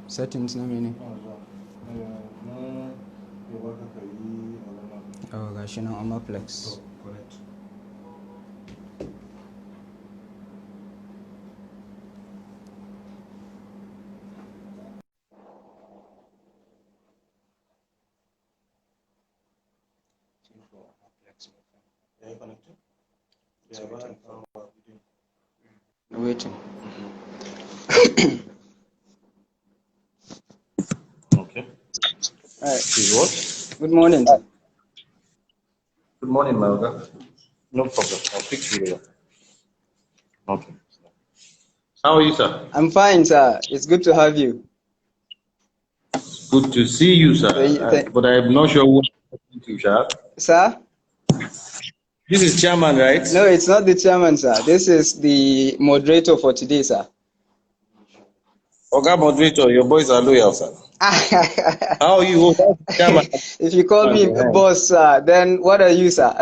Settings, no meaning. Oh gosh, you know, I'm Plex. Correct. Waiting. Okay. All right. Please what? Good morning, sir. Good morning, my brother. No problem. I'll speak to you later. Okay. How are you, sir? I'm fine, sir. It's good to have you. Good to see you, sir. But I'm not sure who I'm talking to, sir. Sir? This is chairman, right? No, it's not the chairman, sir. This is the moderator for today, sir. Okay, moderator, your boys are loyal, sir. How are you? Chairman? If you call me boss, sir, then what are you, sir?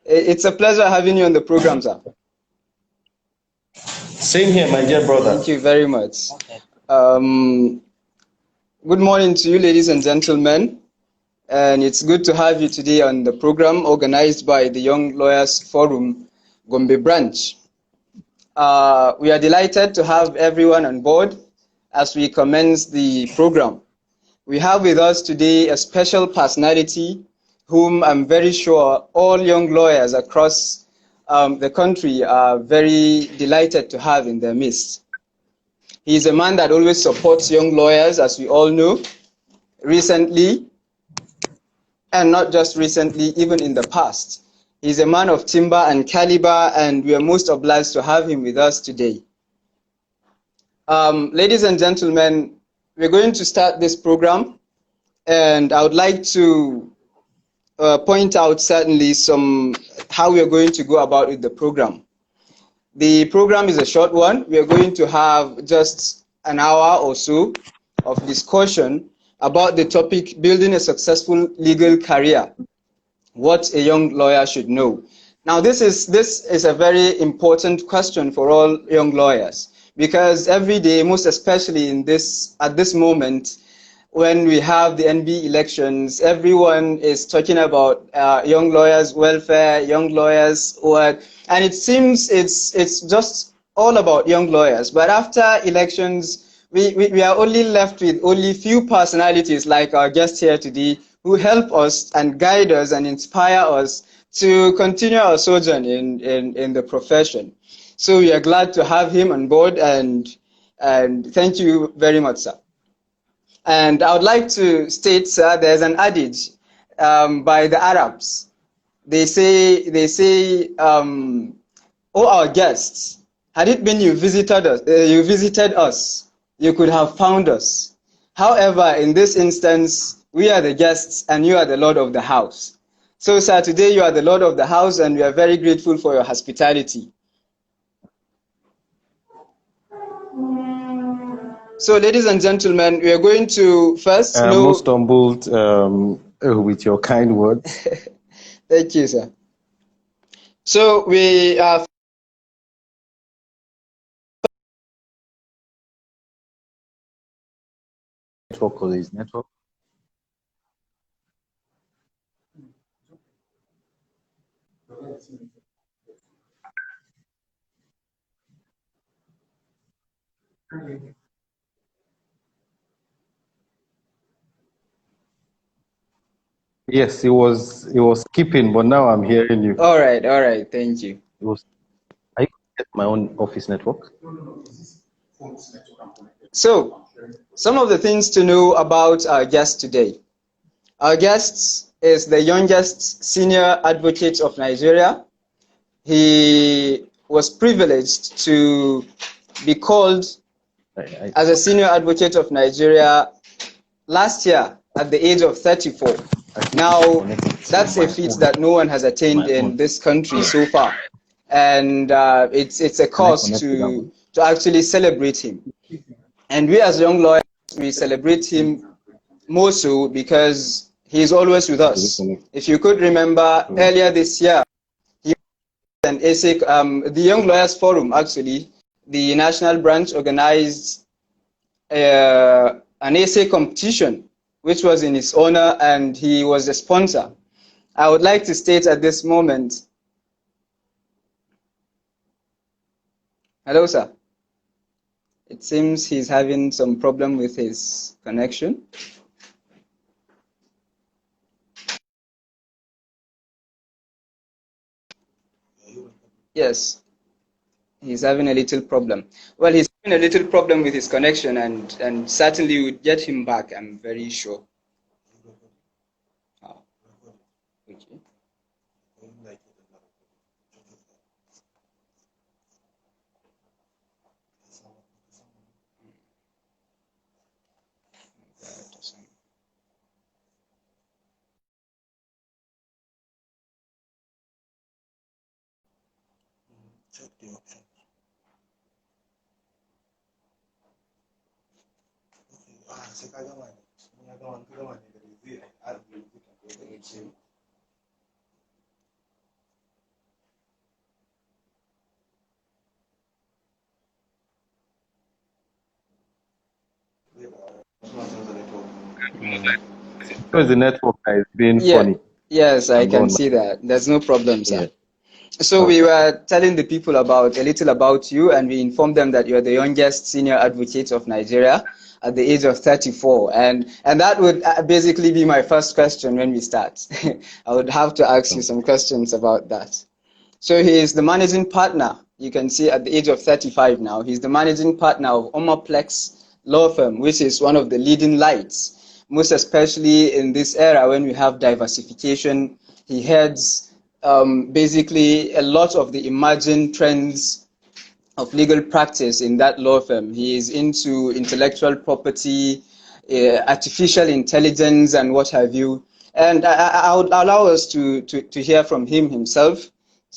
It's a pleasure having you on the program, sir. Same here, my dear brother. Thank you very much. Good morning to you, ladies and gentlemen. And it's good to have you today on the program organized by the Young Lawyers Forum, Gombe Branch. We are delighted to have everyone on board as we commence the program. We have with us today a special personality whom I'm very sure all young lawyers across the country are very delighted to have in their midst. He is a man that always supports young lawyers, as we all know. Recently, and not just recently, even in the past. He's a man of timber and caliber, and we are most obliged to have him with us today. Ladies and gentlemen, we're going to start this program, and I would like to point out certainly how we are going to go about with the program. The program is a short one. We are going to have just an hour or so of discussion about the topic, building a successful legal career, what a young lawyer should know. Now, this is a very important question for all young lawyers, because every day, most especially at this moment, when we have the NB elections, everyone is talking about young lawyers' welfare, young lawyers' what, and it seems it's just all about young lawyers. But after elections, we are only left with only few personalities like our guest here today who help us and guide us and inspire us to continue our sojourn in the profession. So we are glad to have him on board, and thank you very much, sir. And I would like to state, sir, there's an adage by the Arabs. They say, oh, our guests, had it been you visited us, you could have found us. However, in this instance, we are the guests and you are the Lord of the house. So, sir, today you are the Lord of the house, and we are very grateful for your hospitality. So, ladies and gentlemen, we are going to first I'm most humbled with your kind words. Thank you, sir. So, we are network or his network. Yes, it was skipping, but now I'm hearing you. all right, thank you. I get my own office network. So, some of the things to know about our guest today. Our guest is the youngest senior advocate of Nigeria. He was privileged to be called as a senior advocate of Nigeria last year at the age of 34. Now, that's a feat that no one has attained in this country so far. And it's a cause to actually celebrate him. And we as young lawyers we celebrate him more so because he is always with us. If you could remember earlier this year, he was an essay, the Young Lawyers Forum, actually, the national branch organized an essay competition, which was in his honor, and he was the sponsor. I would like to state at this moment. Hello, sir. It seems he's having some problem with his connection. Yes, he's having a little problem. Well, he's having a little problem with his connection, and certainly we'll get him back, I'm very sure. Oh, okay. Check the options. Because the network is being funny. Yes, I can see that. There's no problem, sir. Yeah. So we were telling the people a little about you, and we informed them that you are the youngest senior advocate of Nigeria at the age of 34. And that would basically be my first question when we start. I would have to ask you some questions about that. So he is the managing partner. You can see at the age of 35 now, he's the managing partner of Omaplex Law Firm, which is one of the leading lights, most especially in this era when we have diversification. He heads basically a lot of the emerging trends of legal practice in that law firm. He is into intellectual property, artificial intelligence, and what have you. And I would allow us to hear from him himself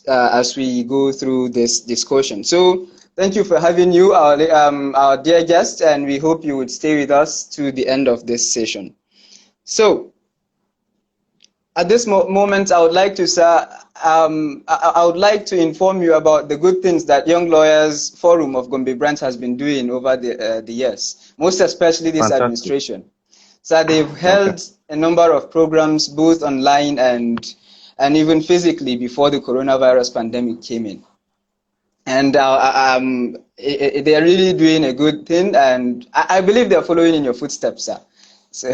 as we go through this discussion. So thank you for having you, our dear guest, and we hope you would stay with us to the end of this session. So at this moment, I would like to, sir, I would like to inform you about the good things that Young Lawyers Forum of Gombe Branch has been doing over the years, most especially this administration. So they've held a number of programs, both online and even physically, before the coronavirus pandemic came in. And they are really doing a good thing, and I believe they're following in your footsteps, sir. So,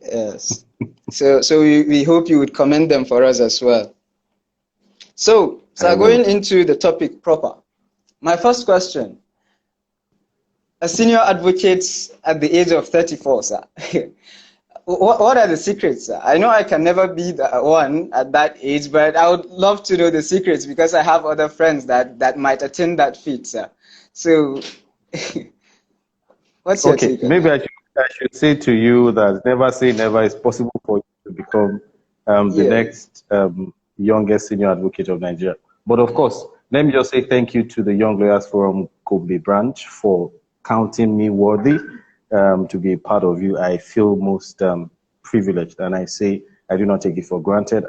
yes. So we hope you would commend them for us as well. So going into the topic proper, my first question: a senior advocate at the age of 34, sir. What are the secrets, sir? I know I can never be the one at that age, but I would love to know the secrets because I have other friends that might attain that feat, sir. So, what's your take on maybe that? I should say to you that never say never. It's possible for you to become the next youngest senior advocate of Nigeria. But of course, let me just say thank you to the Young Lawyers Forum Gombe Branch for counting me worthy to be a part of you. I feel most privileged, and I say I do not take it for granted.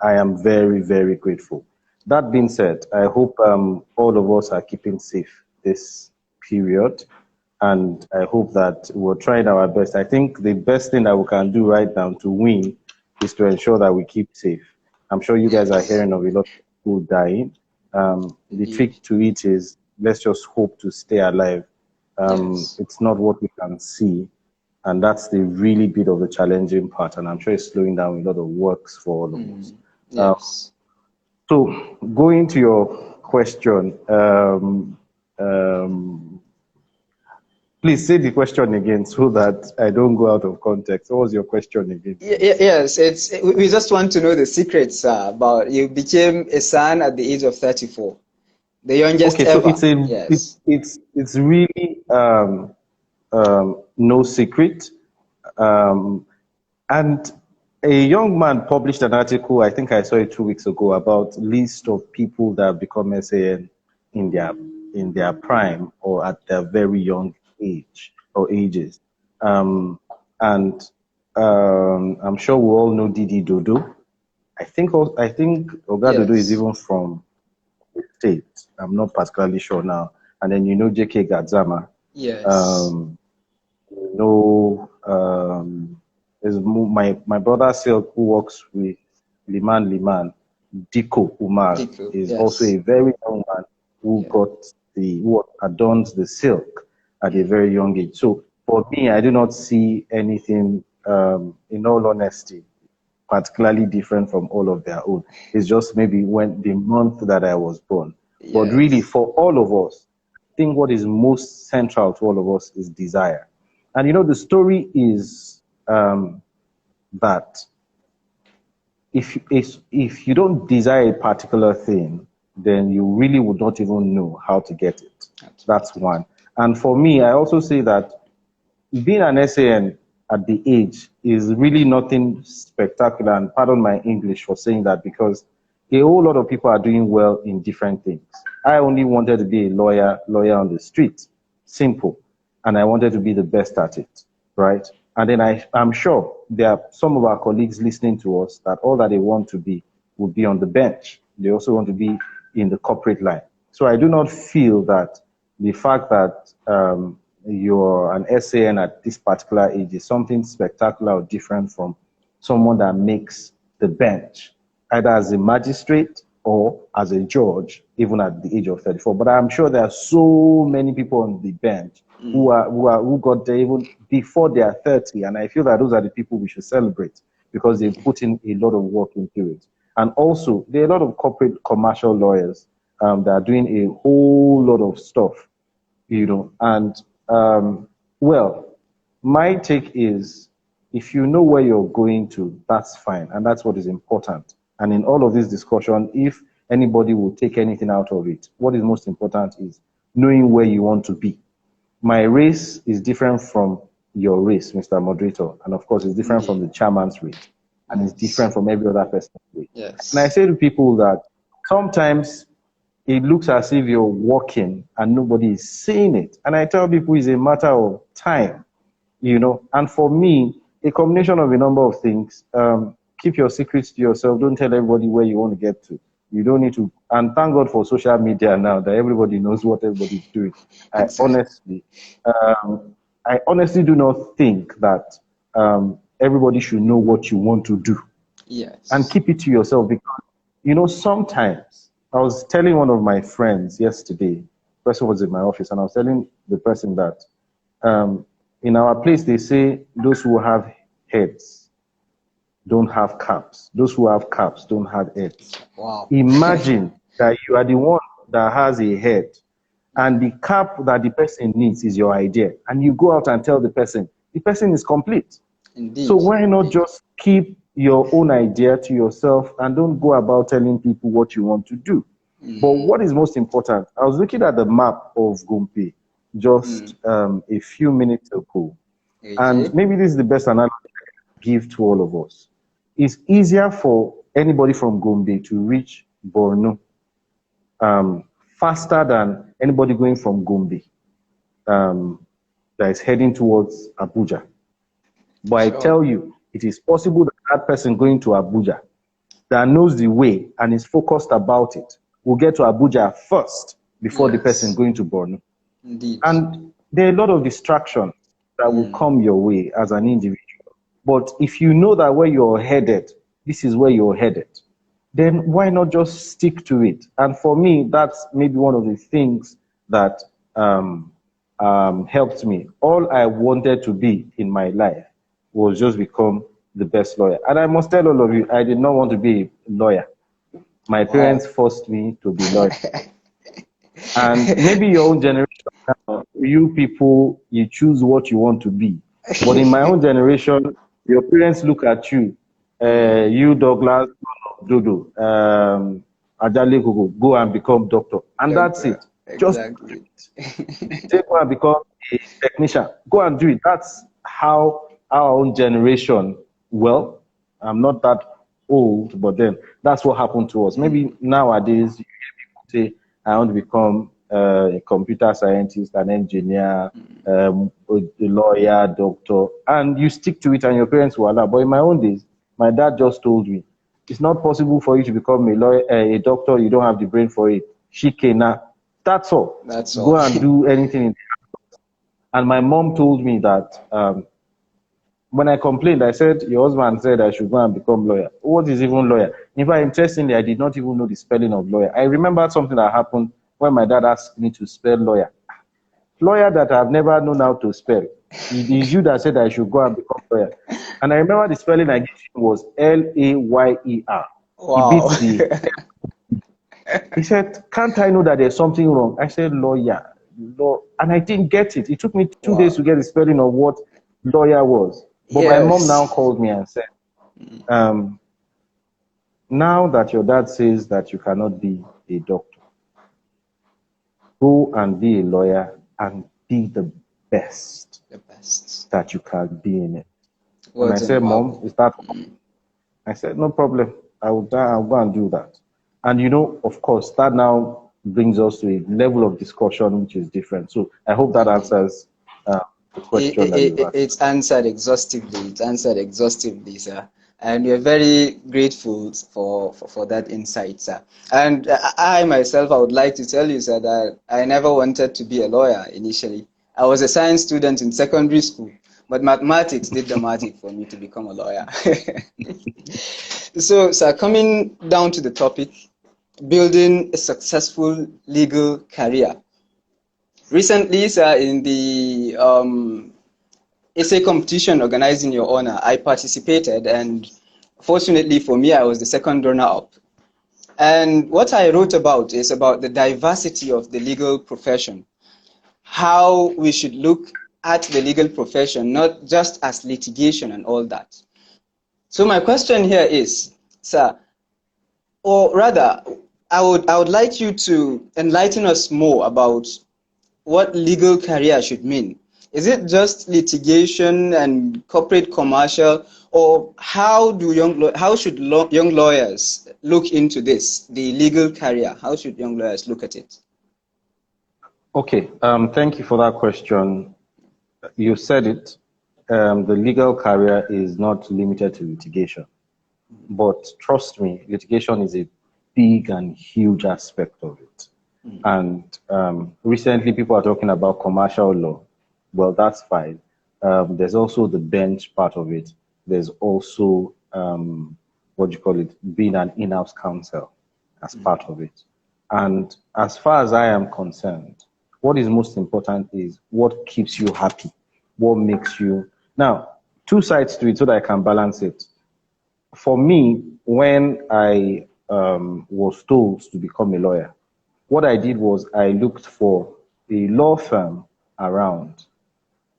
I am very, very grateful. That being said, I hope all of us are keeping safe this period, and I hope that we're trying our best. I think the best thing that we can do right now to win is to ensure that we keep safe. I'm sure you guys are hearing of a lot of people dying. The trick to it is let's just hope to stay alive. It's not what we can see, and that's the really bit of the challenging part, and I'm sure it's slowing down a lot of works for all of us. Yes. So going to your question, please say the question again so that I don't go out of context. What was your question again? Yes, we just want to know the secrets about you became a son at the age of 34, the youngest ever. So it's really no secret. And a young man published an article, I think I saw it 2 weeks ago, about list of people that have become SAN in their prime or at their very young age or ages. And I'm sure we all know Didi Dodo. I think Oga Dodo is Yes. even from the state. I'm not particularly sure now. And then you know JK Gadzama. Yes. You know, there's my brother Silk who works with Liman. Diko Umar Diku. is also a Yes. very young man who Yeah. who adorns the silk at a very young age. So for me, I do not see anything, in all honesty, particularly different from all of their own. It's just maybe when the month that I was born. But really, Yes. for all of us, I think what is most central to all of us is desire. And the story is that if you don't desire a particular thing, then you really would not even know how to get it. That's That's it. one. And for me, I also say that being an SAN at the age is really nothing spectacular. And pardon my English for saying that, because a whole lot of people are doing well in different things. I only wanted to be a lawyer on the street, simple, and I wanted to be the best at it, right? And then I'm sure there are some of our colleagues listening to us that all that they want to be would be on the bench. They also want to be in the corporate line. So I do not feel that the fact that you're an SAN at this particular age is something spectacular or different from someone that makes the bench, either as a magistrate or as a judge, even at the age of 34. But I'm sure there are so many people on the bench who got there even before they are 30, and I feel that those are the people we should celebrate because they've put in a lot of work into it. And also, there are a lot of corporate commercial lawyers that are doing a whole lot of stuff, and well, my take is if you know where you're going to, that's fine, and that's what is important. And in all of this discussion, if anybody will take anything out of it, what is most important is knowing where you want to be. My race is different from your race, Mr. Moderator, and of course, it's different from Indeed. the chairman's race, and it's different Yes. from every other person's race. And I Yes. say to people that sometimes it looks as if you're walking and nobody is seeing it. And I tell people it's a matter of time, And for me, a combination of a number of things. Keep your secrets to yourself. Don't tell everybody where you want to get to. You don't need to. And thank God for social media now that everybody knows what everybody's doing. I Exactly. honestly, I honestly do not think that everybody should know what you want to do, and Yes. keep it to yourself, because sometimes I was telling one of my friends yesterday. The person was in my office, and I was telling the person that in our place they say those who have heads don't have caps, those who have caps don't have heads. Wow. Imagine that you are the one that has a head, and the cap that the person needs is your idea, and you go out and tell the person is complete. So Indeed. why not Indeed. just keep your own idea to yourself and don't go about telling people what you want to do? But what is most important, I was looking at the map of Gombe just a few minutes ago, and Okay. maybe this is the best analogy I can give to all of us. It's easier for anybody from Gombe to reach Borno faster than anybody going from Gombe um, that is heading towards Abuja. But I Sure. tell you, it is possible that that person going to Abuja that knows the way and is focused about it will get to Abuja first before the person Yes. going to Borno. Indeed. And there are a lot of distractions that will come your way as an individual. But if you know that where you're headed, this is where you're headed, then why not just stick to it? And for me, that's maybe one of the things that helped me. All I wanted to be in my life was just become the best lawyer. And I must tell all of you, I did not want to be a lawyer. My parents Wow. forced me to be lawyer. And maybe your own generation now, you people, you choose what you want to be. But in my own generation, your parents look at you, you Douglas, Dodo, Ajale Gogo, go and become doctor. And that's Doctor. it. Just do Exactly. it. If you go and become a technician, go and do it. That's how our own generation, well, I'm not that old, but then that's what happened to us. Maybe nowadays, you hear people say, I want to become a computer scientist, an engineer, a lawyer, doctor, and you stick to it and your parents will allow. But in my own days, my dad just told me, it's not possible for you to become a lawyer, a doctor, you don't have the brain for it. Shikena. That's all. That's Go all. and do anything. And my mom told me that when I complained, I said, your husband said I should go and become lawyer. What is even lawyer? In fact, interestingly, I did not even know the spelling of lawyer. I remembered something that happened when my dad asked me to spell lawyer. Lawyer that I've never known how to spell. It is you that said I should go and become lawyer. And I remember the spelling I gave him was Layer. Wow. He beats the. He said, can't I know that there's something wrong? I said, lawyer. Law. And I didn't get it. It took me 2 days to get the spelling of what lawyer was. But my mom now called me and said, now that your dad says that you cannot be a doctor, go and be a lawyer and be the best that you can be in it. And I said, Mom, is that? I said, no problem. I'll go and do that. And you know, of course, that now brings us to a level of discussion which is different. So I hope that answers the question. It's answered exhaustively. It's answered exhaustively, sir. And we're very grateful for that insight, sir. And I myself, I would like to tell you, sir, that I never wanted to be a lawyer initially. I was a science student in secondary school, but mathematics did the magic for me to become a lawyer. So, sir, coming down to the topic, building a successful legal career. Recently, sir, in the essay competition organized in your honor, I participated, and fortunately for me, I was the second runner-up. And what I wrote about is about the diversity of the legal profession, how we should look at the legal profession, not just as litigation and all that. So my question here is, sir, or rather, I would like you to enlighten us more about what legal career should mean. Is it just litigation and corporate commercial, or how should young lawyers look into this, the legal career? How should young lawyers look at it? Okay, thank you for that question. You said it. The legal career is not limited to litigation, but trust me, litigation is a big and huge aspect of it. And recently people are talking about commercial law. Well, that's fine. There's also the bench part of it. There's also, what do you call it, being an in-house counsel as part of it. And as far as I am concerned, what is most important is what keeps you happy, what makes you... Now, two sides to it so that I can balance it. For me, when I was told to become a lawyer, what I did was I looked for a law firm around.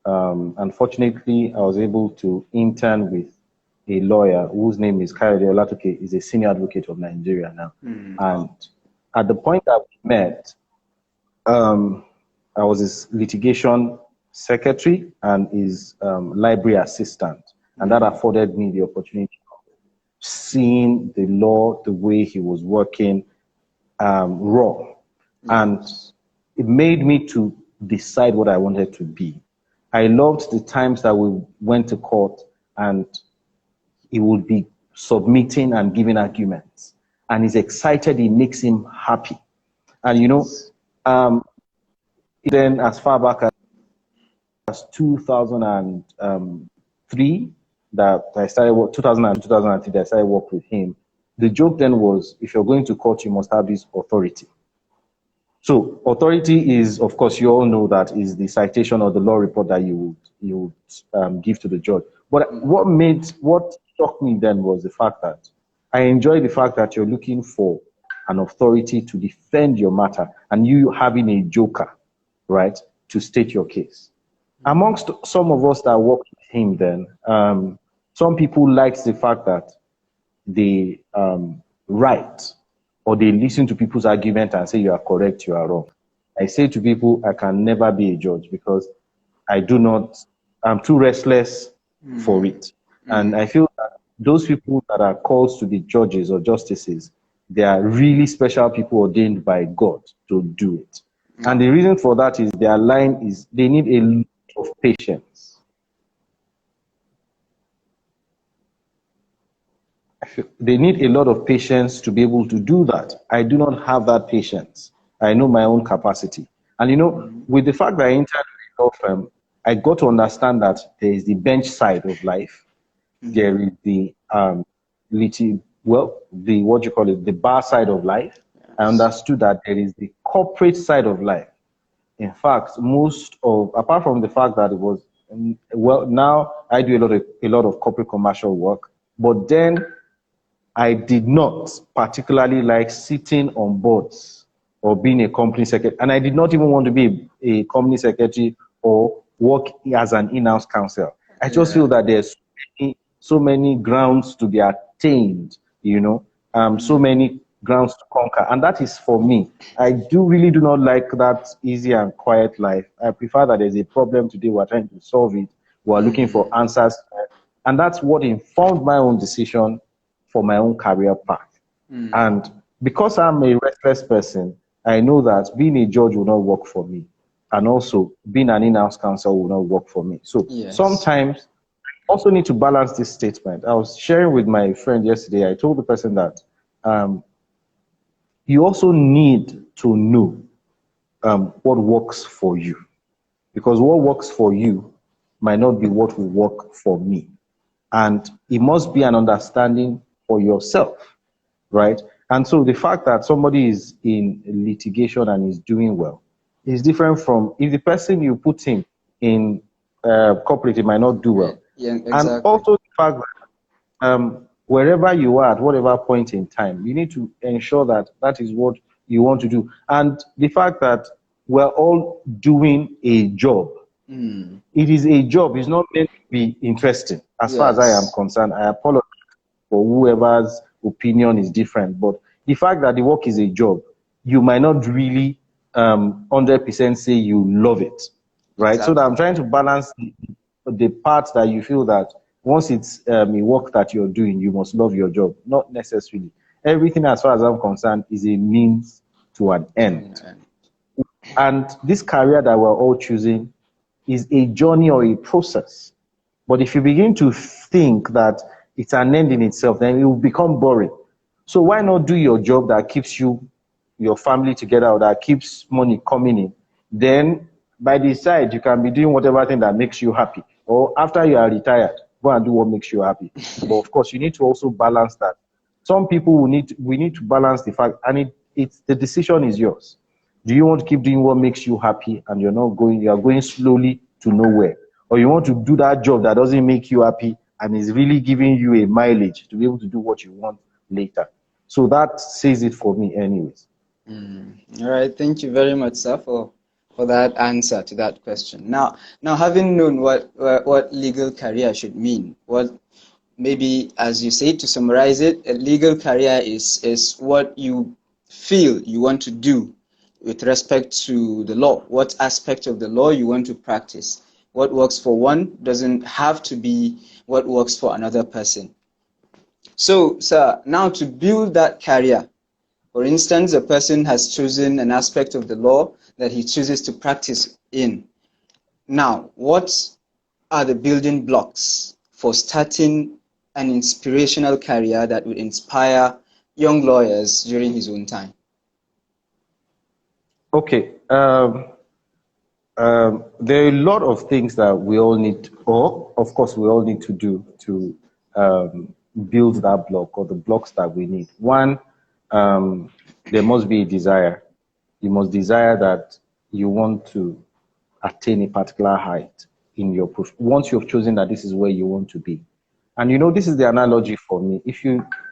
Unfortunately, I was able to intern with a lawyer whose name is Kayode Olatoke, is a senior advocate of Nigeria now. And at the point that we met, I was his litigation secretary and his library assistant. And that afforded me the opportunity of seeing the law, the way he was working, raw. And it made me to decide what I wanted to be. I loved the times that we went to court and he would be submitting and giving arguments. And he's excited, it makes him happy. And you know, then as far back as 2003, that I started work, 2003, that I started work with him. The joke then was, if you're going to court, you must have this authority. So authority is, of course, you all know that is the citation or the law report that you would give to the judge. But what struck me then was the fact that I enjoy the fact that you're looking for an authority to defend your matter and you having a joker, right, to state your case. Amongst some of us that worked with him then, some people liked the fact that they write or they listen to people's argument and say you are correct, you are wrong. I say to people, I can never be a judge because I'm too restless for it. And I feel that those people that are called to be judges or justices, they are really special people ordained by God to do it. And the reason for that is their line is they need a lot of patience. They need a lot of patience to be able to do that. I do not have that patience. I know my own capacity. And with the fact that I entered a law firm, I got to understand that there is the bench side of life. There is the the bar side of life. I understood that there is the corporate side of life. In fact, apart from the fact that it was, now I do a lot of corporate commercial work, but then I did not particularly like sitting on boards or being a company secretary. And I did not even want to be a company secretary or work as an in-house counsel. I just feel that there's so many grounds to be attained, so many grounds to conquer. And that is for me. I really do not like that easy and quiet life. I prefer that there's a problem today, we're trying to solve it, we're looking for answers. And that's what informed my own decision for my own career path. And because I'm a restless person, I know that being a judge will not work for me. And also being an in-house counsel will not work for me. So sometimes I also need to balance this statement. I was sharing with my friend yesterday, I told the person that you also need to know what works for you. Because what works for you might not be what will work for me. And it must be an understanding for yourself, right? And so the fact that somebody is in litigation and is doing well is different from if the person you put him in corporate, it might not do well. Yeah, exactly. And also the fact that wherever you are at whatever point in time, you need to ensure that that is what you want to do. And the fact that we're all doing a job. It is a job. It's not meant to be interesting. As far as I am concerned, I apologize for whoever's opinion is different. But the fact that the work is a job, you might not really 100% say you love it, right? Exactly. So that I'm trying to balance the part that you feel that once it's a work that you're doing, you must love your job. Not necessarily. Everything, as far as I'm concerned, is a means to an end. And this career that we're all choosing is a journey or a process. But if you begin to think that it's an end in itself, then it will become boring. So why not do your job that keeps your family together, or that keeps money coming in? Then by the side, you can be doing whatever thing that makes you happy. Or after you are retired, go and do what makes you happy. But of course, you need to also balance that. Some people we need to balance the fact, and the decision is yours. Do you want to keep doing what makes you happy and you are going slowly to nowhere? Or you want to do that job that doesn't make you happy and is really giving you a mileage to be able to do what you want later? So that says it for me anyways. All right, thank you very much, sir, for that answer to that question. Now having known what legal career should mean, maybe, as you say, to summarize it, a legal career is what you feel you want to do with respect to the law, what aspect of the law you want to practice. What works for one doesn't have to be what works for another person. So, sir, now to build that career, for instance, a person has chosen an aspect of the law that he chooses to practice in. Now, what are the building blocks for starting an inspirational career that would inspire young lawyers during his own time? Okay. There are a lot of things that we all need, or of course we all need to do to build that block, or the blocks that we need. One, there must be a desire. You must desire that you want to attain a particular height in your profession. Once you've chosen that this is where you want to be. And this is the analogy for me.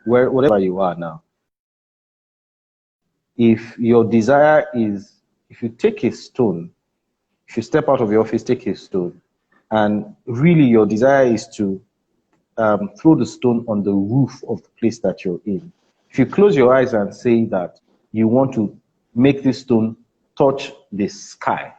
Wherever you are now, if your desire is, if you take a stone, if you step out of your office, take a stone, and really your desire is to throw the stone on the roof of the place that you're in. If you close your eyes and say that you want to make this stone touch the sky,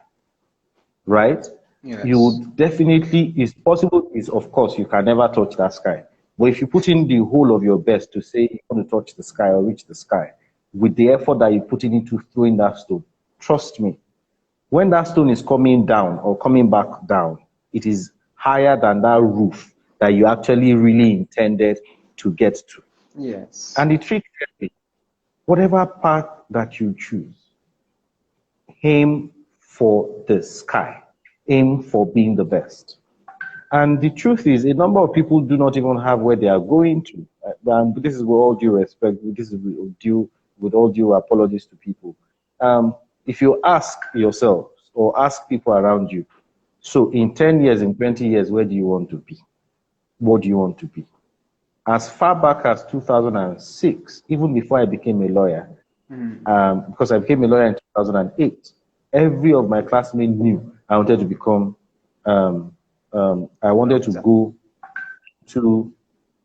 right? Yes. You would definitely, it's possible, of course, you can never touch that sky. But if you put in the whole of your best to say you want to touch the sky or reach the sky, with the effort that you put into throwing that stone, trust me, When that stone is coming down or coming back down, it is higher than that roof that you actually really intended to get to. Yes. And the trick is, whatever path that you choose, aim for the sky, aim for being the best. And the truth is, a number of people do not even have where they are going to. And this is with all due respect, this is with all due apologies to people. If you ask yourselves or ask people around you, so in 10 years, in 20 years, where do you want to be? What do you want to be? As far back as 2006, even before I became a lawyer, because I became a lawyer in 2008, every of my classmates knew I wanted to become, I wanted to go to,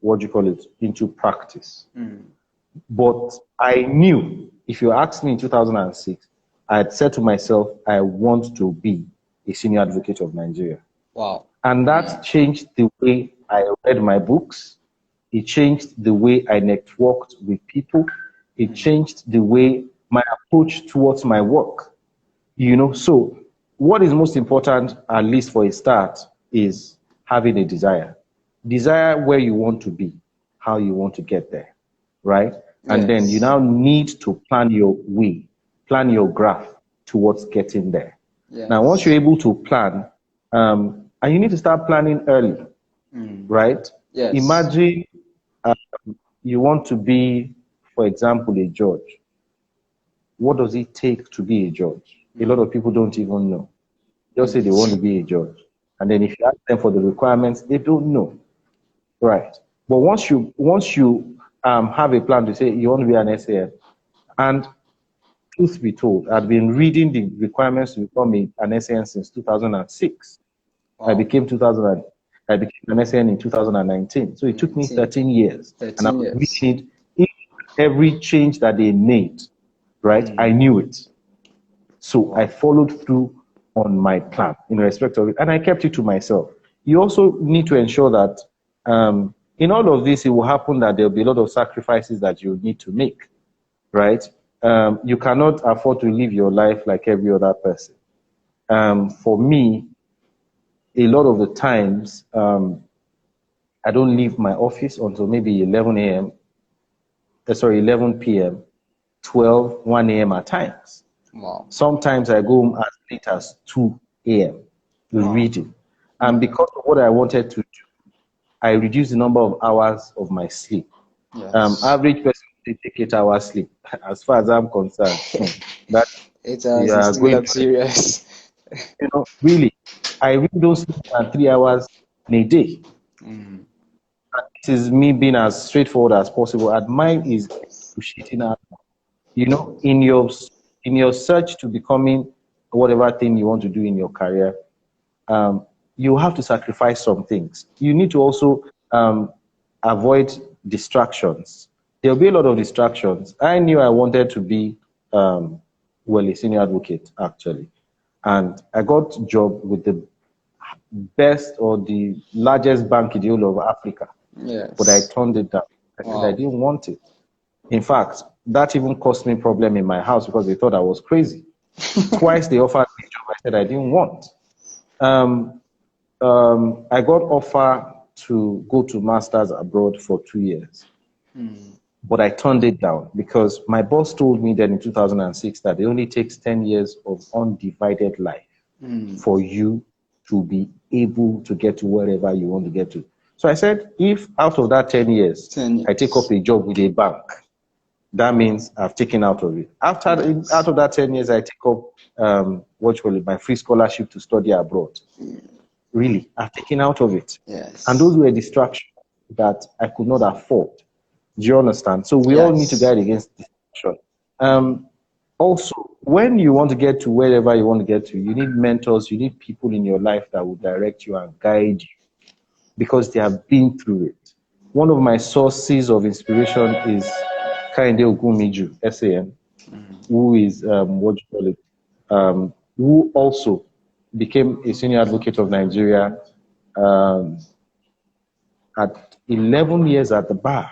what do you call it, into practice. But I knew, if you asked me in 2006, I had said to myself, I want to be a senior advocate of Nigeria. Wow. And that changed the way I read my books. It changed the way I networked with people. It changed the way my approach towards my work. You know, so what is most important, at least for a start, is having a desire. Desire where you want to be, how you want to get there, right? And then you now need to plan your way, plan your graph towards getting there. Now, once you're able to plan, and you need to start planning early, right? Imagine you want to be, for example, a judge. What does it take to be a judge? A lot of people don't even know. Just say they want to be a judge. And then if you ask them for the requirements, they don't know. Right. But once you have a plan to say you want to be an SAN, and truth be told, I've been reading the requirements to become an SAN since 2006. Wow. I became an SAN in 2019. So it took me 13 years. And I was reading every change that they made, right? I knew it. So I followed through on my plan in respect of it, and I kept it to myself. You also need to ensure that in all of this, it will happen that there will be a lot of sacrifices that you need to make, right? You cannot afford to live your life like every other person. For me, a lot of the times, I don't leave my office until maybe 11 p.m., 12, 1 a.m. at times. Wow. Sometimes I go home as late as 2 a.m. reading. And because of what I wanted to do, I reduced the number of hours of my sleep. Average person will take 8 hours sleep. As far as I'm concerned, that 8 hours is too luxurious. You know, really, I really don't sleep than 3 hours in a day. This is me being as straightforward as possible. And mine is appreciating out. You know, in your search to becoming whatever thing you want to do in your career, you have to sacrifice some things. You need to also avoid distractions. There'll be a lot of distractions. I knew I wanted to be, a senior advocate, actually. And I got a job with the best or the largest bank in the whole of Africa. But I turned it down. I said I didn't want it. In fact, that even caused me a problem in my house because they thought I was crazy. Twice they offered me a job I said I didn't want. I got offer to go to masters abroad for 2 years. But I turned it down because my boss told me that in 2006 that it only takes 10 years of undivided life for you to be able to get to wherever you want to get to. So I said, if out of that 10 years, I take up a job with a bank, that means I've taken out of it. Out of that 10 years, I take up my free scholarship to study abroad. Really, I've taken out of it. And those were distractions that I could not afford. Do you understand? So we all need to guard against distraction. Also, when you want to get to wherever you want to get to, you need mentors, you need people in your life that will direct you and guide you because they have been through it. One of my sources of inspiration is Kainde Ogumiju, SAN, who is, who also became a senior advocate of Nigeria at 11 years at the bar.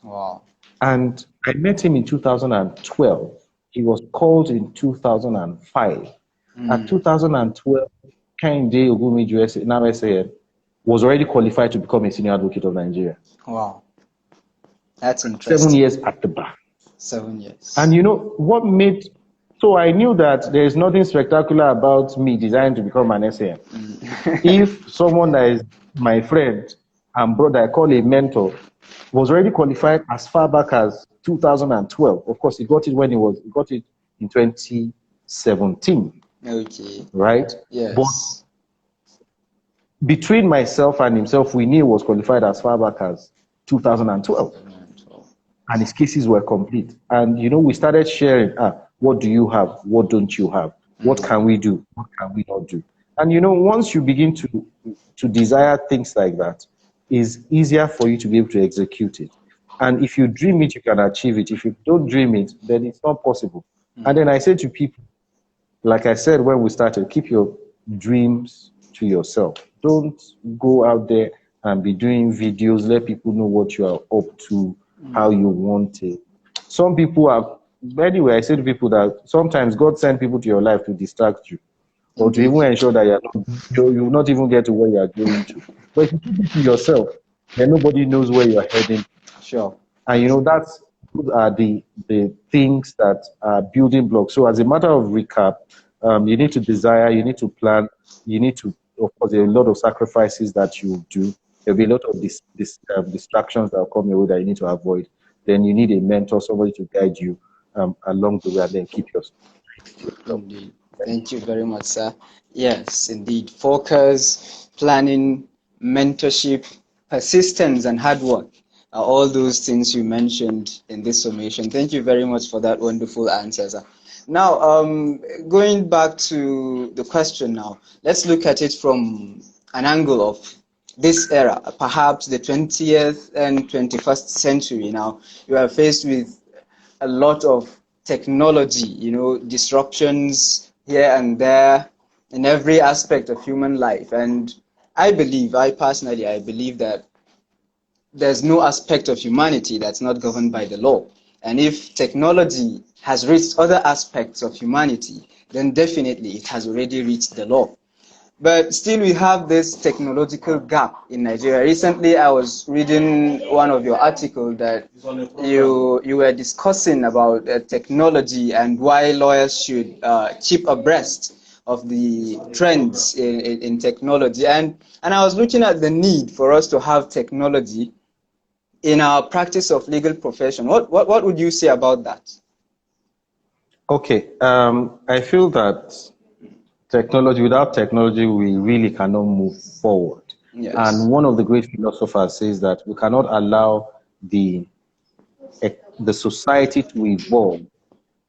Wow. And I met him in 2012. He was called in 2005 At 2012, Kehinde Ogumiju, now SAN, was already qualified to become a senior advocate of Nigeria. Wow. That's 7 interesting. years at the bar. 7 years. And you know what made, so I knew that there is nothing spectacular about me deciding to become an SAN. If someone that is my friend and brother, I call a mentor, was already qualified as far back as 2012. Of course, he got it when he got it in 2017. Okay. Right? Yes. But between myself and himself, we knew he was qualified as far back as 2012. And his cases were complete. And, you know, we started sharing, what do you have? What don't you have? What can we do? What can we not do? And, you know, once you begin to desire things like that, it's easier for you to be able to execute it. And if you dream it, you can achieve it. If you don't dream it, then it's not possible. And then I say to people, like I said when we started, keep your dreams to yourself. Don't go out there and be doing videos, let people know what you are up to, how you want it. Some people are, anyway, I say to people that sometimes God sends people to your life to distract you, or to even ensure that you will not even get to where you are going to. But if you keep it to yourself, then nobody knows where you are heading. Sure. And you know, those are the things that are building blocks. So as a matter of recap, you need to desire, you need to plan, you need to, of course, there are a lot of sacrifices that you do. There'll be a lot of distractions that will come your way that you need to avoid. Then you need a mentor, somebody to guide you along the way, and then keep yourself. Indeed. Thank you very much, sir. Yes, indeed. Focus, planning, mentorship, persistence, and hard work are all those things you mentioned in this summation. Thank you very much for that wonderful answer, sir. Now, going back to the question now, let's look at it from an angle of this era, perhaps the 20th and 21st century. Now, you are faced with a lot of technology, you know, disruptions here and there in every aspect of human life. And I personally believe that there's no aspect of humanity that's not governed by the law. And if technology has reached other aspects of humanity, then definitely it has already reached the law. But still we have this technological gap in Nigeria. Recently I was reading one of your articles that you were discussing about technology and why lawyers should keep abreast of the trends in technology. And I was looking at the need for us to have technology in our practice of legal profession. What would you say about that? Okay, I feel that without technology, we really cannot move forward. Yes. And one of the great philosophers says that we cannot allow the society to evolve,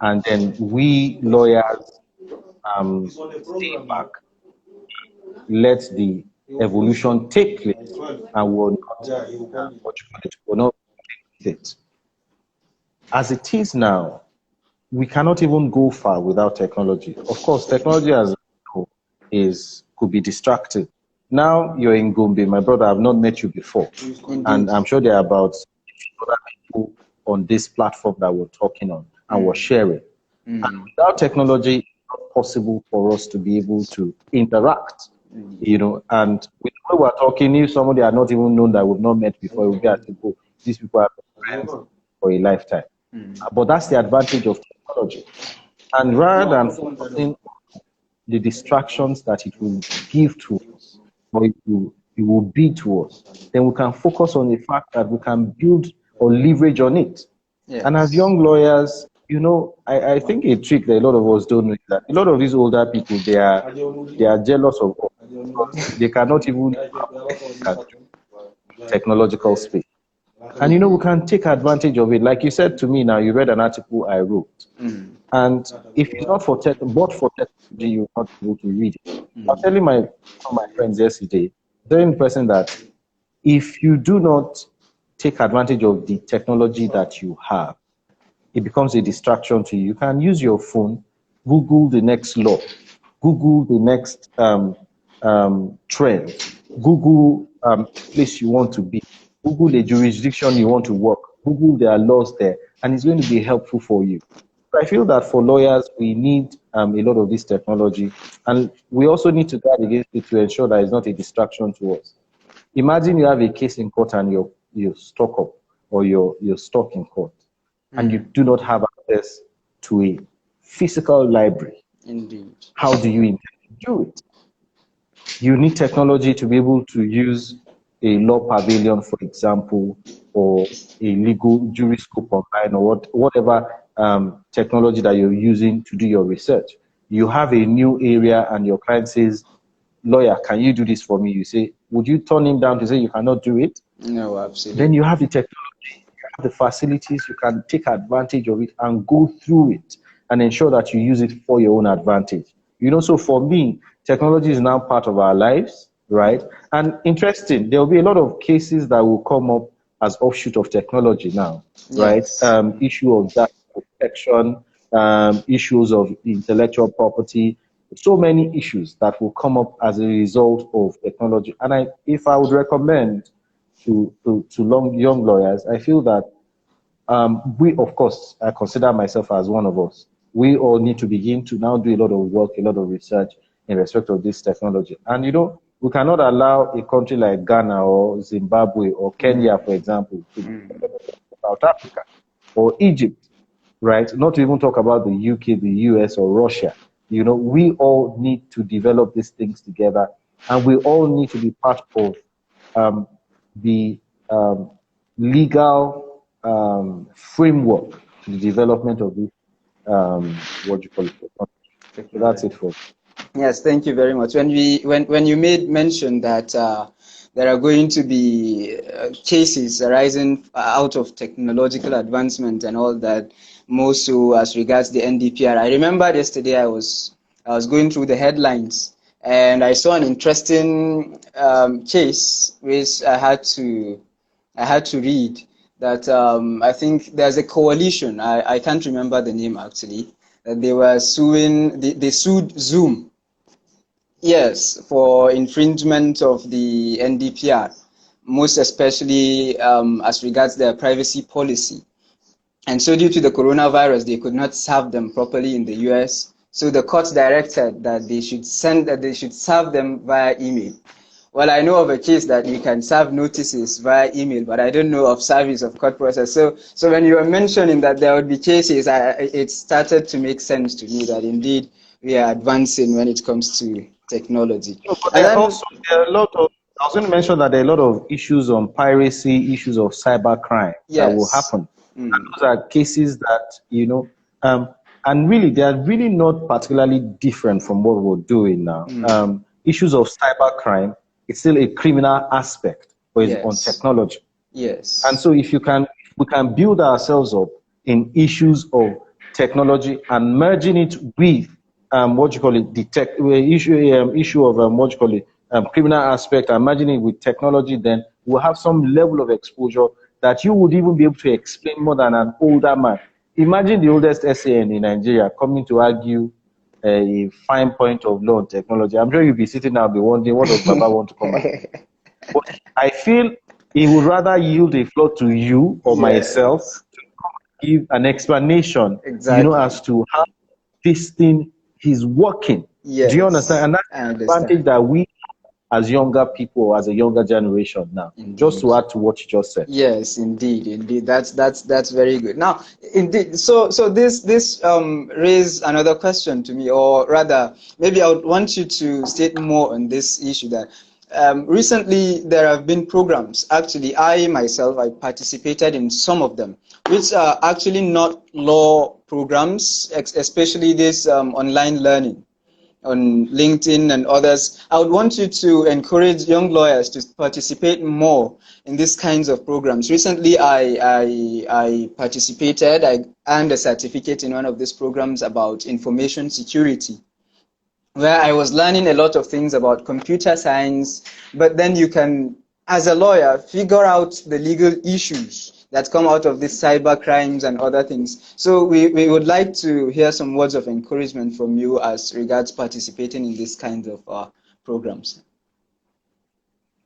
and then we lawyers stay back, let the evolution take place, and will not it. As it is now, we cannot even go far without technology. Of course, technology could be distracting. Now you're in Gombe, my brother. I've not met you before, and I'm sure there are about other people on this platform that we're talking on and we're sharing. And without technology, it's not possible for us to be able to interact. You know, and with the way we're talking, if somebody had not even known that we've not met before, it would be as if, oh, these people are friends for a lifetime. But that's the advantage of technology. And rather than focusing on the distractions that it will give to us, or it will be to us, then we can focus on the fact that we can build or leverage on it. Yes. And as young lawyers, you know, I think a trick that a lot of us don't know is that a lot of these older people, they are jealous of us. They cannot even technological space. And you know, we can take advantage of it. Like you said to me now, you read an article I wrote. And if it's not for technology, you're not able to read it. I was telling my friends yesterday, telling the person that if you do not take advantage of the technology that you have, it becomes a distraction to you. You can use your phone, Google the next law, Google the next trend, Google place you want to be, Google the jurisdiction you want to work, Google their laws there, and it's going to be helpful for you. So I feel that for lawyers, we need a lot of this technology. And we also need to guard against it to ensure that it's not a distraction to us. Imagine you have a case in court and you're stuck up, or you're stuck in court, and you do not have access to a physical library. Indeed. How do you intend to do it? You need technology to be able to use a law pavilion, for example, or a legal juriscope online, or whatever technology that you're using to do your research. You have a new area and your client says, lawyer, can you do this for me? You say, would you turn him down to say you cannot do it? No, absolutely. Then you have the technology, you have the facilities, you can take advantage of it and go through it and ensure that you use it for your own advantage. So for me, technology is now part of our lives, right? And interesting, there will be a lot of cases that will come up as offshoot of technology now, yes. Right? Issue of data protection, issues of intellectual property, so many issues that will come up as a result of technology. And if I would recommend to young lawyers, I feel that we, of course, I consider myself as one of us. We all need to begin to now do a lot of work, a lot of research in respect of this technology. And we cannot allow a country like Ghana or Zimbabwe or Kenya, for example, to South Africa or Egypt, right? Not to even talk about the UK, the US, or Russia. We all need to develop these things together, and we all need to be part of the legal framework to the development of this, what you call it. So that's it for. Yes, thank you very much. When you made mention that there are going to be cases arising out of technological advancement and all that, more so as regards the NDPR. I remember yesterday I was going through the headlines and I saw an interesting case which I had to read. That I think there's a coalition. I can't remember the name actually. That they were suing. They sued Zoom. Yes, for infringement of the NDPR, most especially as regards their privacy policy. And so due to the coronavirus, they could not serve them properly in the US. So the court directed that they should serve them via email. Well, I know of a case that you can serve notices via email, but I don't know of service of court process. So when you were mentioning that there would be cases, it started to make sense to me that indeed we are advancing when it comes to technology. But there are a lot of, I was going to mention that there are a lot of issues on piracy, issues of cybercrime that will happen. And those are cases that, and really, they are really not particularly different from what we're doing now. Issues of cybercrime, it's still a criminal aspect, but it's on technology. Yes. And so if we can build ourselves up in issues of technology and merging it with issue of criminal aspect, and merging it with technology, then we'll have some level of exposure that you would even be able to explain more than an older man. Imagine the oldest SAN in Nigeria coming to argue a fine point of law and technology. I'm sure you'll be sitting there and be wondering, what does Baba want to come at? But I feel he would rather yield a floor to you or myself to give an explanation, as to how this thing is working. Yes. Do you understand? And that's the advantage that we as younger people, as a younger generation now. Indeed. Just to add to what you just said. Yes, indeed. That's very good. Now, indeed, so this raised another question to me, or rather, maybe I would want you to state more on this issue that recently there have been programs. Actually, I myself, I participated in some of them, which are actually not law programs, especially this online learning on LinkedIn and others. I would want you to encourage young lawyers to participate more in these kinds of programs. Recently, I participated. I earned a certificate in one of these programs about information security, where I was learning a lot of things about computer science, but then you can, as a lawyer, figure out the legal issues that come out of these cyber crimes and other things. So we would like to hear some words of encouragement from you as regards participating in these kinds of programs.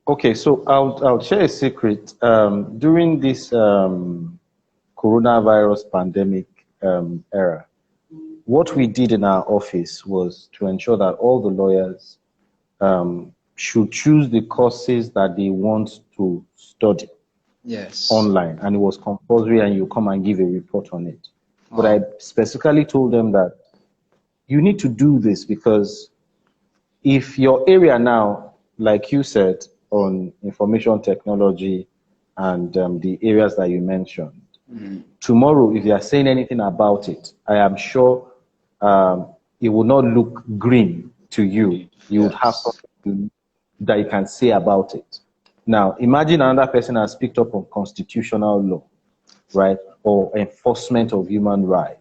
Okay, so I'll share a secret. During this coronavirus pandemic era, what we did in our office was to ensure that all the lawyers should choose the courses that they want to study online, and it was compulsory, and you come and give a report on it. But I specifically told them that you need to do this because if your area now, like you said, on information technology and the areas that you mentioned, tomorrow, if you are saying anything about it, I am sure it will not look green to you. You would have something that you can say about it. Now, imagine another person has picked up on constitutional law, right? Or enforcement of human rights,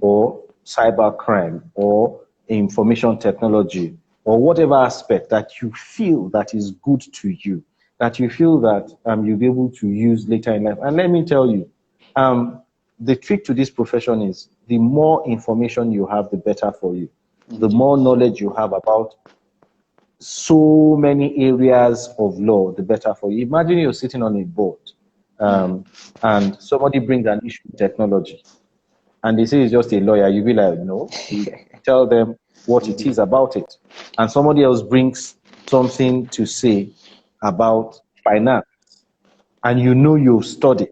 or cybercrime, or information technology, or whatever aspect that you feel that is good to you, that you feel that you'll be able to use later in life. And let me tell you, the trick to this profession is the more information you have, the better for you. The more knowledge you have about so many areas of law, the better for you. Imagine you're sitting on a board and somebody brings an issue with technology and they say it's just a lawyer. You'll be like, no, you tell them what it is about it. And somebody else brings something to say about finance, and you know you've studied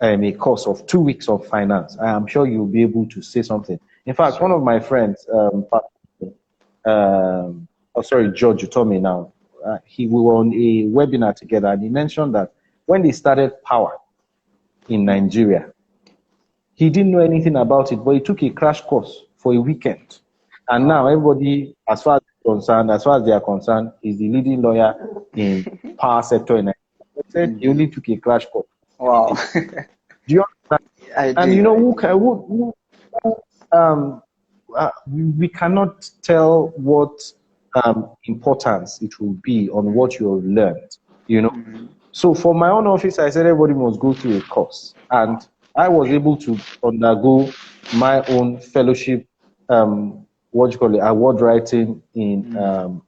a course of 2 weeks of finance. I am sure you'll be able to say something. In fact, one of my friends, George, you told me now, we were on a webinar together, and he mentioned that when they started power in Nigeria, he didn't know anything about it, but he took a crash course for a weekend. And now everybody, as far as they are concerned, is the leading lawyer in power sector in Nigeria. He said he only took a crash course. Wow. Do you understand? And you know, we cannot tell what importance it will be on what you have learned, you know. So for my own office, I said everybody must go through a course, and I was able to undergo my own fellowship, award writing in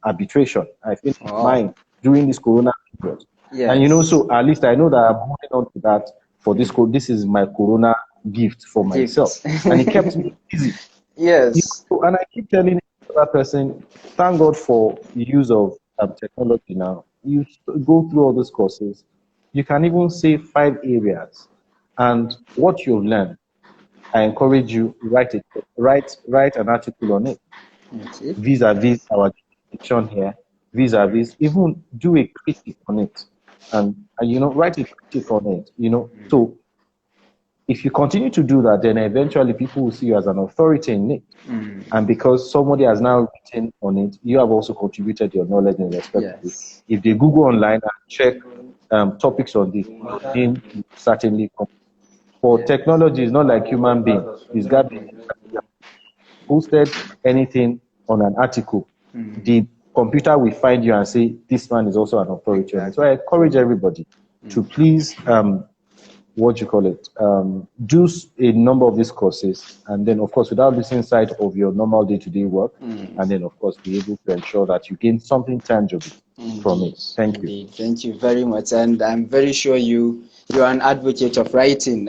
arbitration. I finished mine during this Corona period. And you know, so at least I know that I'm holding on to that for this. This is my Corona gift for myself, and it kept me busy. Yes. You know, and I keep telling the other person, thank God for the use of technology now. You go through all those courses, you can even say 5 areas, and what you've learned, I encourage you, write an article on it. Vis-a-vis our jurisdiction here, vis-a-vis, even do a critique on it, and you know, write a critique on it, you know. So if you continue to do that, then eventually people will see you as an authority in it. And because somebody has now written on it, you have also contributed your knowledge in respect to it. If they Google online and check topics on this, then you certainly come. For technology, it's not like human beings. It's got to be posted anything on an article. The computer will find you and say, this man is also an authority. So I encourage everybody to please do a number of these courses, and then of course without losing sight of your normal day-to-day work, and then of course be able to ensure that you gain something tangible from it. Thank you. Thank you very much, and I'm very sure you're an advocate of writing,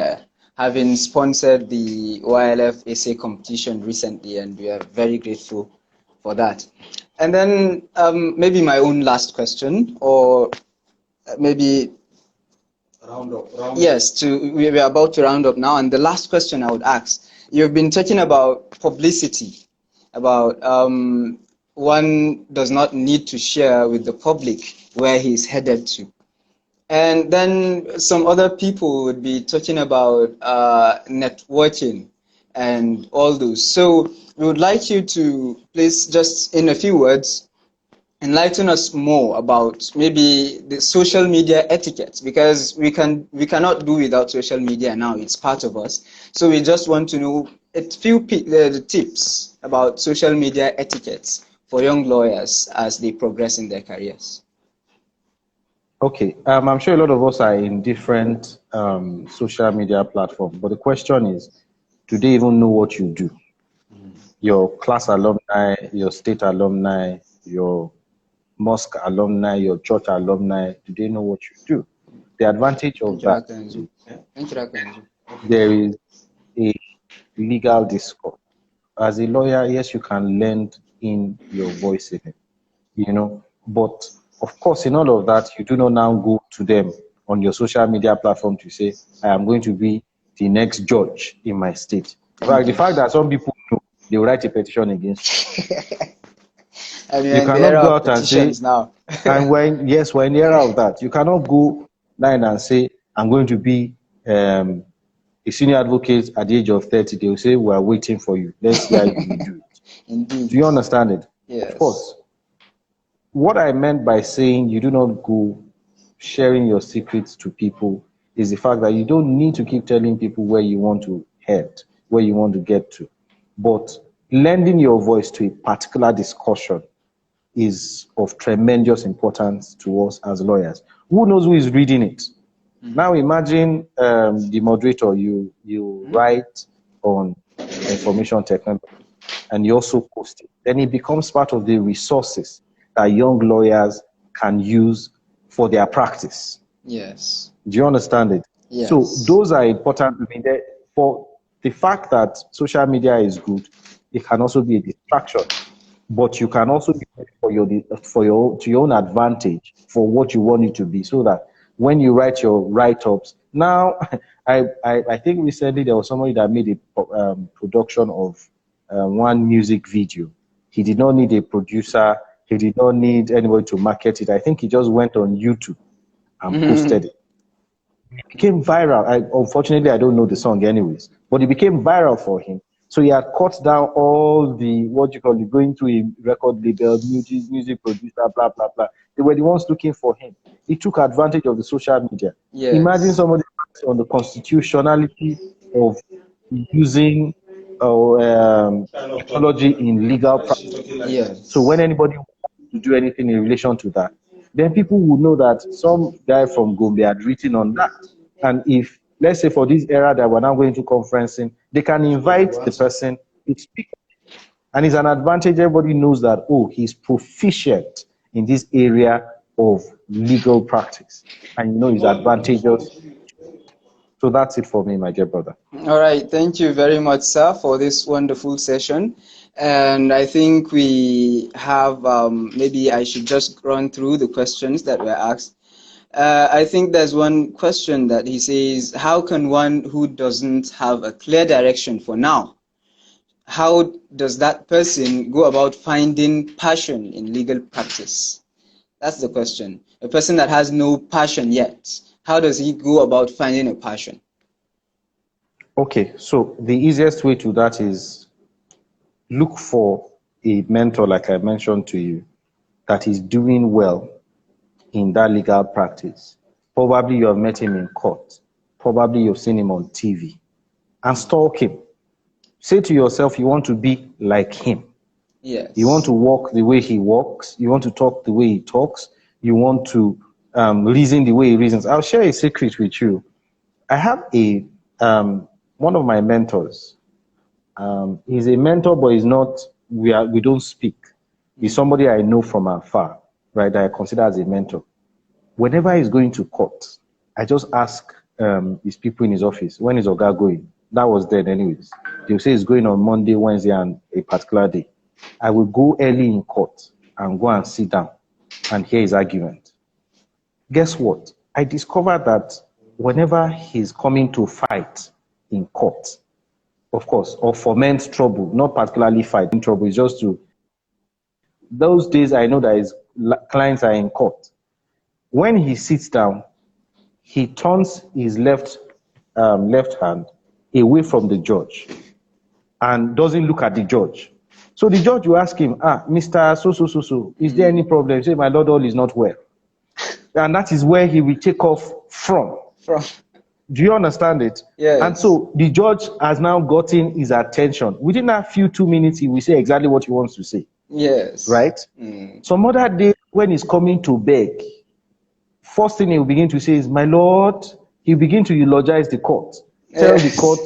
having sponsored the YLF essay competition recently, and we are very grateful for that. And then maybe my own last question, or maybe round up. Yes, we're about to round up now, and the last question I would ask, you've been talking about publicity, about one does not need to share with the public where he's headed to. And then some other people would be talking about networking and all those. So we would like you to please, just in a few words, enlighten us more about maybe the social media etiquette, because we cannot do without social media now. It's part of us. So we just want to know a few the tips about social media etiquettes for young lawyers as they progress in their careers. Okay, I'm sure a lot of us are in different social media platforms, but the question is, do they even know what you do? Your class alumni, your state alumni, your mosque alumni, your church alumni, do they know what you do? The advantage of that, there is a legal discourse. as a lawyer, yes, you can lend in your voice in it, you know. But of course, in all of that, you do not now go to them on your social media platform to say, I am going to be the next judge in my state. In fact, the fact that some people know, they will write a petition against you. And we're You in the cannot era go of out and say, petitions now. and we're in the era of that. You cannot go line and say, I'm going to be a senior advocate at the age of 30. They will say, we're waiting for you. Let's see how you will do it. Indeed. Do you understand it? Yes. Of course. What I meant by saying you do not go sharing your secrets to people is the fact that you don't need to keep telling people where you want to head, where you want to get to. But lending your voice to a particular discussion is of tremendous importance to us as lawyers. Who knows who is reading it? Now imagine the moderator, you write on information technology and you also post it. Then it becomes part of the resources that young lawyers can use for their practice. Yes. Do you understand it? Yes. So those are important. I mean, for the fact that social media is good, it can also be a distraction. But you can also use it to your own advantage for what you want it to be, so that when you write your write-ups, now I think recently there was somebody that made a production of one music video. He did not need a producer. He did not need anybody to market it. I think he just went on YouTube and posted it. It became viral. Unfortunately, I don't know the song anyways, but it became viral for him. So he had cut down all the, going through a record label, music producer, blah, blah, blah. They were the ones looking for him. He took advantage of the social media. Yes. Imagine somebody on the constitutionality of using technology in legal practice. Yes. So when anybody wants to do anything in relation to that, then people will know that some guy from Gombe had written on that. And if, let's say for this era that we're now going to conferencing, they can invite the person to speak. And it's an advantage. Everybody knows that, oh, he's proficient in this area of legal practice. And you know, it's advantageous. So that's it for me, my dear brother. All right. Thank you very much, sir, for this wonderful session. And I think we have, maybe I should just run through the questions that were asked. I think there's one question that he says, how can one who doesn't have a clear direction for now, how does that person go about finding passion in legal practice? That's the question. A person that has no passion yet, how does he go about finding a passion? Okay, so the easiest way to that is look for a mentor, like I mentioned to you, that is doing well in that legal practice. Probably you have met him in court. Probably you've seen him on TV. And stalk him. Say to yourself, you want to be like him. Yes. You want to walk the way he walks. You want to talk the way he talks. You want to reason the way he reasons. I'll share a secret with you. I have one of my mentors. He's a mentor, but he's not, we don't speak. He's somebody I know from afar, right, that I consider as a mentor. Whenever he's going to court, I just ask his people in his office, when is Oga going? That was then anyways. They'll say he's going on Monday, Wednesday, and a particular day. I will go early in court and go and sit down and hear his argument. Guess what? I discovered that whenever he's coming to fight in court, of course, or foment trouble, not particularly fighting trouble, it's just to, those days I know that his clients are in court. When he sits down, he turns his left hand away from the judge and doesn't look at the judge. So the judge will ask him, Mr. So, is there any problem? He say, my lord, all is not well. And that is where he will take off from. Do you understand it? Yes. And so the judge has now gotten his attention. Within a few 2 minutes, he will say exactly what he wants to say. Yes. Right? Some other day, when he's coming to beg, first thing he will begin to say is, my lord, he'll begin to eulogize the court. Tell the court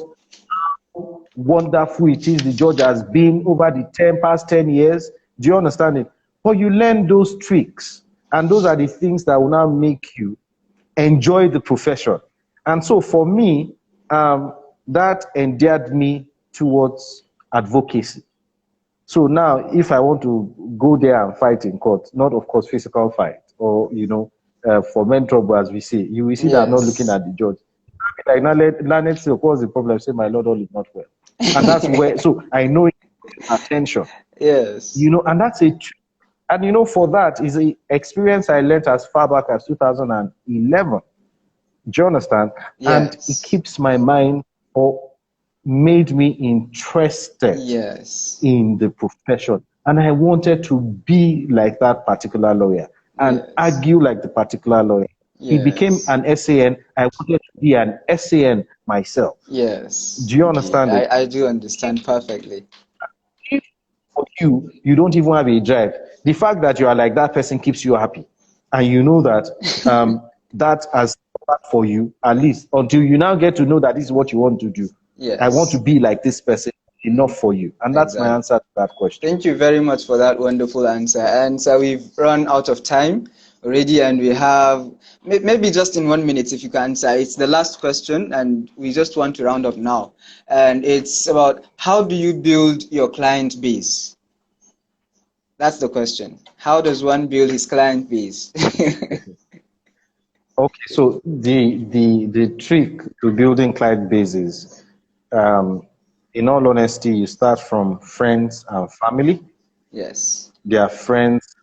how wonderful it is the judge has been over the past 10 years. Do you understand it? But you learn those tricks. And those are the things that will now make you enjoy the profession. And so for me, that endeared me towards advocacy. So now, if I want to go there and fight in court, not of course physical fight, or for men trouble, as we say, you will see that I'm not looking Yes. at the judge. Like now, let say, what's the problem? Say, my lord, all is not well, and that's where. So I know attention. Yes. And that's a, and for that is a experience I learned as far back as 2011. Do you understand? And it Yes. keeps my mind, or made me interested Yes. in the profession. And I wanted to be like that particular lawyer and Yes. argue like the particular lawyer. He became Yes. an SAN. I wanted to be an SAN myself. Yes. Do you Indeed. understand it? I do understand perfectly. If for you don't even have a drive, the fact that you are like that person keeps you happy. And you know that that has worked for you, at least until you now get to know that this is what you want to do. Yes. I want to be like this person, enough for you. And that's my answer to that question. Thank you very much for that wonderful answer. And so we've run out of time already, and we have maybe just in 1 minute if you can answer. It's the last question, and we just want to round up now. And it's about, how do you build your client base? That's the question. How does one build his client base? Okay, so the trick to building client bases, in all honesty, you start from friends and family. Yes. Their friends.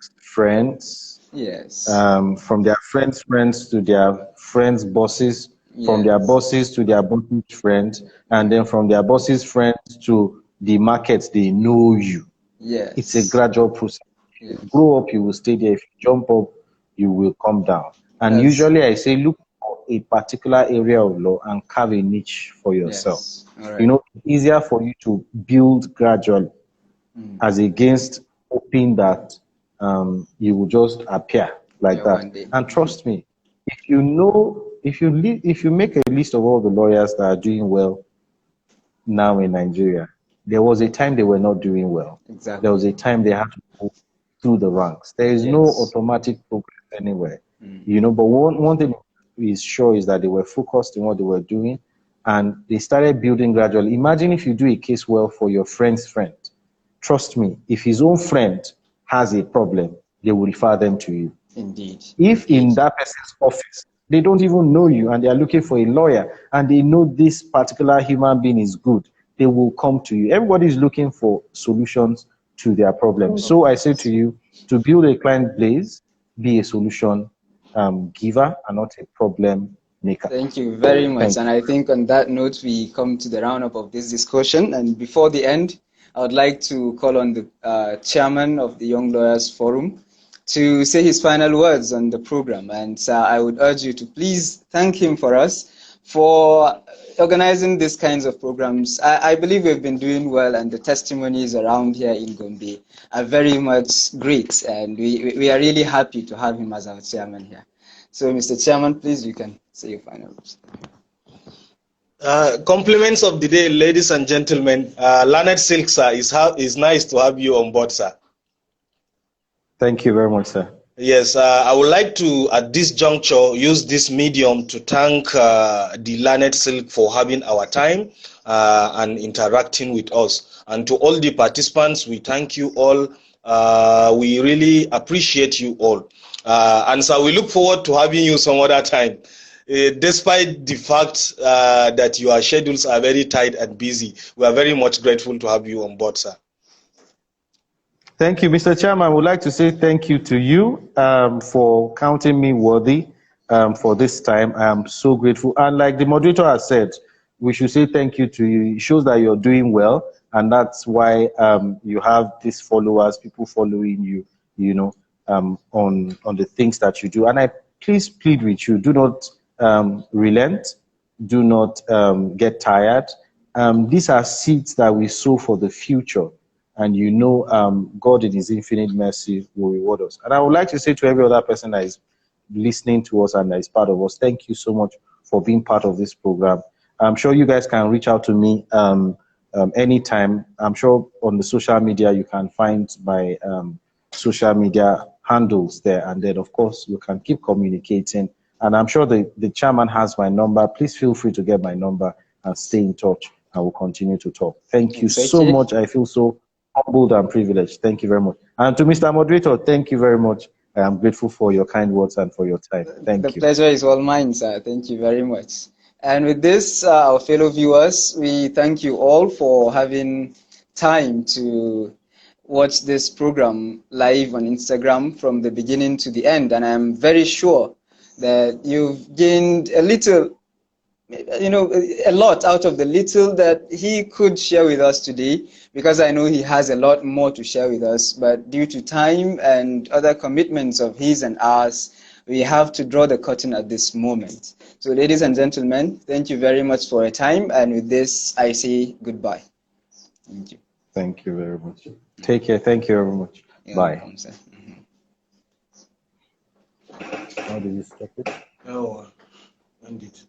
Yes. From their friends to their friends' bosses, from their bosses to their bosses' friends, and then from their bosses' friends to the markets they know you. Yes. It's a gradual process. If you grow up, you will stay there. If you jump up, you will come down. And usually I say, look for a particular area of law and carve a niche for yourself. Yes. All right. It's easier for you to build gradually as against hoping that you will just appear like that. One day. And trust me, if you make a list of all the lawyers that are doing well now in Nigeria, there was a time they were not doing well. Exactly. There was a time they had to go through the ranks. There is no automatic progress anywhere. But one thing is sure is that they were focused in what they were doing, and they started building gradually. Imagine if you do a case well for your friend's friend. Trust me, if his own friend has a problem, they will refer them to you. Indeed. If in that person's office, they don't even know you and they are looking for a lawyer and they know this particular human being is good, they will come to you. Everybody is looking for solutions to their problems. So I say to you, to build a client base, be a solution giver and not a problem maker. Thank you very much. And I think on that note, we come to the roundup of this discussion. And before the end, I would like to call on the chairman of the Young Lawyers Forum to say his final words on the program. And I would urge you to please thank him for us for organizing these kinds of programs. I believe we've been doing well, and the testimonies around here in Gombe are very much great. And we are really happy to have him as our chairman here. So, Mr. Chairman, please, you can say your final words. Compliments of the day, ladies and gentlemen. Learned Silk, sir, is nice to have you on board, sir. Thank you very much, sir. Yes, I would like to, at this juncture, use this medium to thank the Learned Silk for having our time and interacting with us. And to all the participants, we thank you all. We really appreciate you all. And so we look forward to having you some other time. Despite the fact that your schedules are very tight and busy, we are very much grateful to have you on board, sir. Thank you, Mr. Chairman. I would like to say thank you to you for counting me worthy for this time. I am so grateful. And like the moderator has said, we should say thank you to you. It shows that you're doing well, and that's why you have these followers, people following you, on the things that you do. And I please plead with you, do not relent, do not get tired. These are seeds that we sow for the future. And God in his infinite mercy will reward us. And I would like to say to every other person that is listening to us and that is part of us, thank you so much for being part of this program. I'm sure you guys can reach out to me anytime. I'm sure on the social media you can find my social media handles there. And then, of course, you can keep communicating. And I'm sure the chairman has my number. Please feel free to get my number and stay in touch. and we'll continue to talk. Thank you so much. I feel so humbled and privileged. Thank you very much. And to Mr. Moderator, thank you very much. I am grateful for your kind words and for your time. Thank you. The pleasure is all mine, sir. Thank you very much. And with this, our fellow viewers, we thank you all for having time to watch this program live on Instagram from the beginning to the end. And I'm very sure that you've gained a little, a lot out of the little that he could share with us today, because I know he has a lot more to share with us, but due to time and other commitments of his and ours, we have to draw the curtain at this moment. So ladies and gentlemen, thank you very much for your time, and with this I say goodbye. Thank you. Thank you very much. Take care. Thank you very much. Bye. Welcome, sir. How do you stop it? Oh, end it.